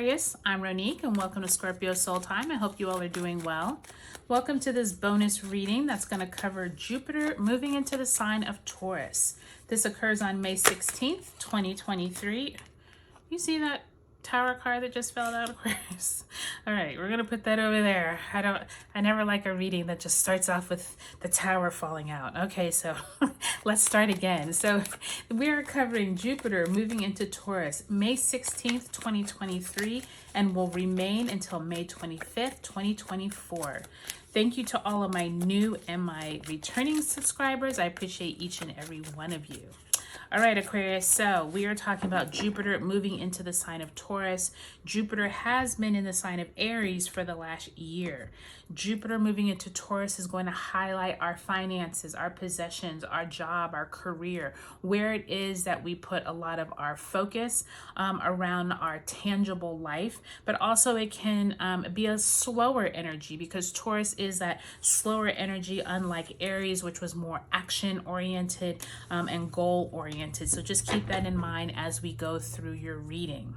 Aquarius, I'm Ronique and welcome to Scorpio Soul Time. I hope you all are doing well. Welcome to this bonus reading that's going to cover Jupiter moving into the sign of Taurus. This occurs on May 16th, 2023. You see that Tower card that just fell out, Aquarius? All right, we're going to put that over there. I never like a reading that just starts off with the Tower falling out. Okay, so let's start again. So we are covering Jupiter moving into Taurus May 16th, 2023, and will remain until May 25th, 2024. Thank you to all of my new and my returning subscribers. I appreciate each and every one of you. All right, Aquarius, so we are talking about Jupiter moving into the sign of Taurus. Jupiter has been in the sign of Aries for the last year. Jupiter moving into Taurus is going to highlight our finances, our possessions, our job, our career, where it is that we put a lot of our focus around our tangible life, but also it can be a slower energy because Taurus is that slower energy, unlike Aries, which was more action-oriented and goal-oriented. So just keep that in mind as we go through your reading.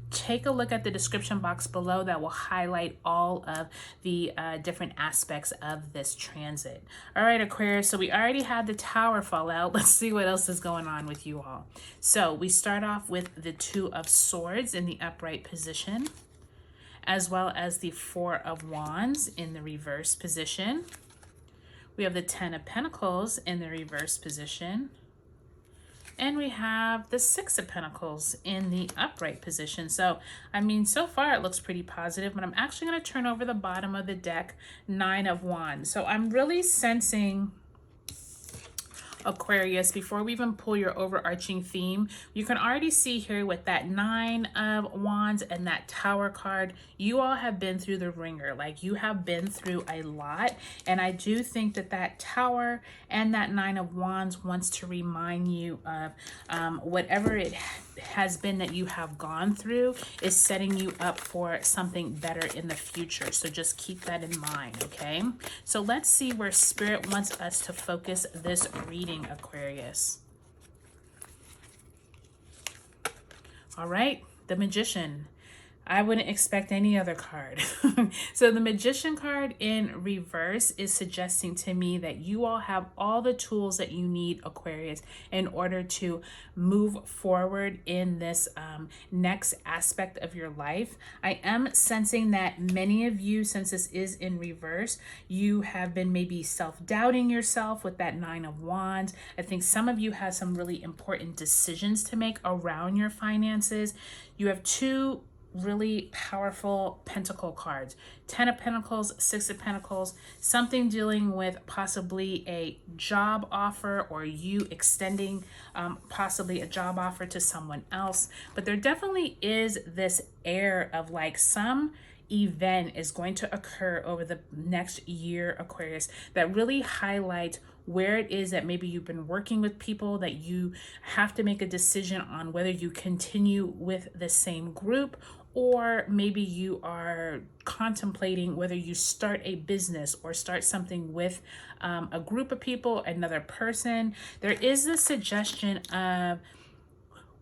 Take a look at the description box below that will highlight all of the different aspects of this transit. All right, Aquarius, so we already had the Tower fall out. Let's see what else is going on with you all. So we start off with the Two of Swords in the upright position, as well as the Four of Wands in the reverse position. We have the Ten of Pentacles in the reverse position. And we have the Six of Pentacles in the upright position. So, I mean, so far it looks pretty positive, but I'm actually going to turn over the bottom of the deck, Nine of Wands. So I'm really sensing, Aquarius, before we even pull your overarching theme, you can already see here with that Nine of Wands and that Tower card, you all have been through the ringer. Like, you have been through a lot. And I do think that that Tower and that Nine of Wands wants to remind you of whatever it has been that you have gone through is setting you up for something better in the future. So just keep that in mind, okay? So let's see where Spirit wants us to focus this reading, Aquarius. All right, the Magician. I wouldn't expect any other card. So the Magician card in reverse is suggesting to me that you all have all the tools that you need, Aquarius, in order to move forward in this next aspect of your life. I am sensing that many of you, since this is in reverse, you have been maybe self-doubting yourself with that Nine of Wands. I think some of you have some really important decisions to make around your finances. You have two really powerful pentacle cards, Ten of Pentacles, Six of Pentacles, something dealing with possibly a job offer or you extending possibly a job offer to someone else. But there definitely is this air of like some event is going to occur over the next year, Aquarius, that really highlights where it is that maybe you've been working with people that you have to make a decision on whether you continue with the same group, or maybe you are contemplating whether you start a business or start something with a group of people, another person. There is the suggestion of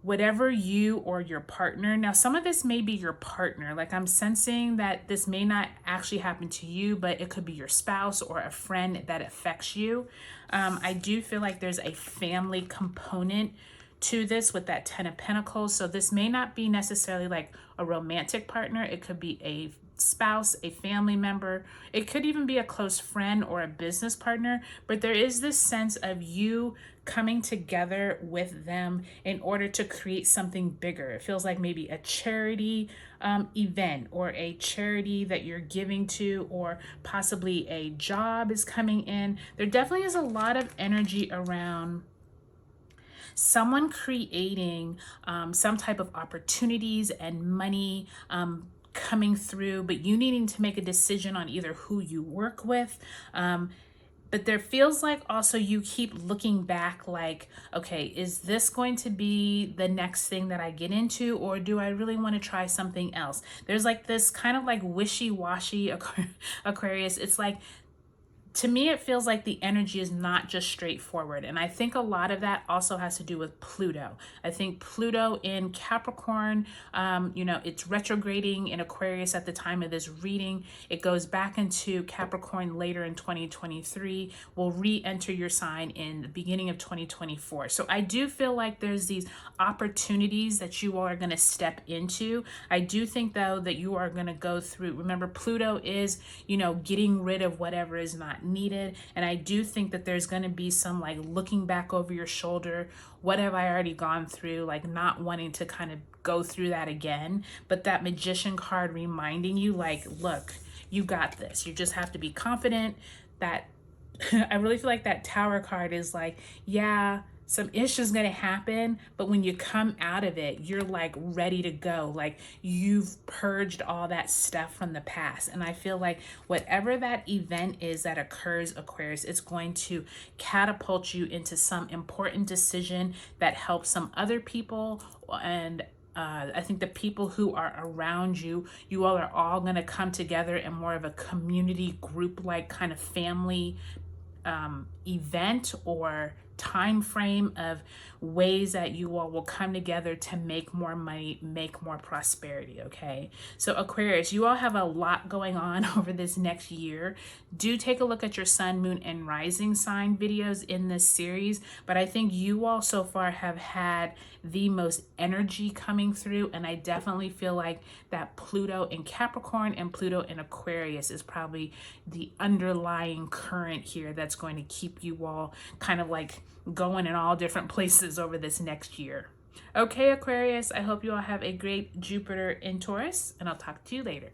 whatever you or your partner, now some of this may be your partner, like I'm sensing that this may not actually happen to you, but it could be your spouse or a friend that affects you. I do feel like there's a family component to this with that Ten of Pentacles. So this may not be necessarily like a romantic partner. It could be a spouse, a family member. It could even be a close friend or a business partner. But there is this sense of you coming together with them in order to create something bigger. It feels like maybe a charity event or a charity that you're giving to, or possibly a job is coming in. There definitely is a lot of energy around someone creating some type of opportunities and money coming through, but you needing to make a decision on either who you work with. But there feels like also you keep looking back like, okay, is this going to be the next thing that I get into, or do I really want to try something else? There's like this kind of like wishy-washy Aquarius. It's like to me, it feels like the energy is not just straightforward. And I think a lot of that also has to do with Pluto. I think Pluto in Capricorn, it's retrograding in Aquarius at the time of this reading. It goes back into Capricorn later in 2023, will re-enter your sign in the beginning of 2024. So I do feel like there's these opportunities that you all are going to step into. I do think, though, that you are going to go through, remember, Pluto is, getting rid of whatever is not needed. And I do think that there's going to be some like looking back over your shoulder. What have I already gone through? Like not wanting to kind of go through that again. But that Magician card reminding you like, look, you got this. You just have to be confident. That I really feel like that Tower card is like, yeah, some issues gonna happen, but when you come out of it, you're like ready to go. Like you've purged all that stuff from the past. And I feel like whatever that event is that occurs, Aquarius, it's going to catapult you into some important decision that helps some other people. And I think the people who are around you, you all are all going to come together in more of a community group, like kind of family event or time frame of ways that you all will come together to make more money, make more prosperity. Okay, so Aquarius, you all have a lot going on over this next year. Do take a look at your sun, moon, and rising sign videos in this series, but I think you all so far have had the most energy coming through, and I definitely feel like that Pluto in Capricorn and Pluto in Aquarius is probably the underlying current here that's going to keep you all kind of like going in all different places over this next year. Okay, Aquarius, I hope you all have a great Jupiter in Taurus, and I'll talk to you later.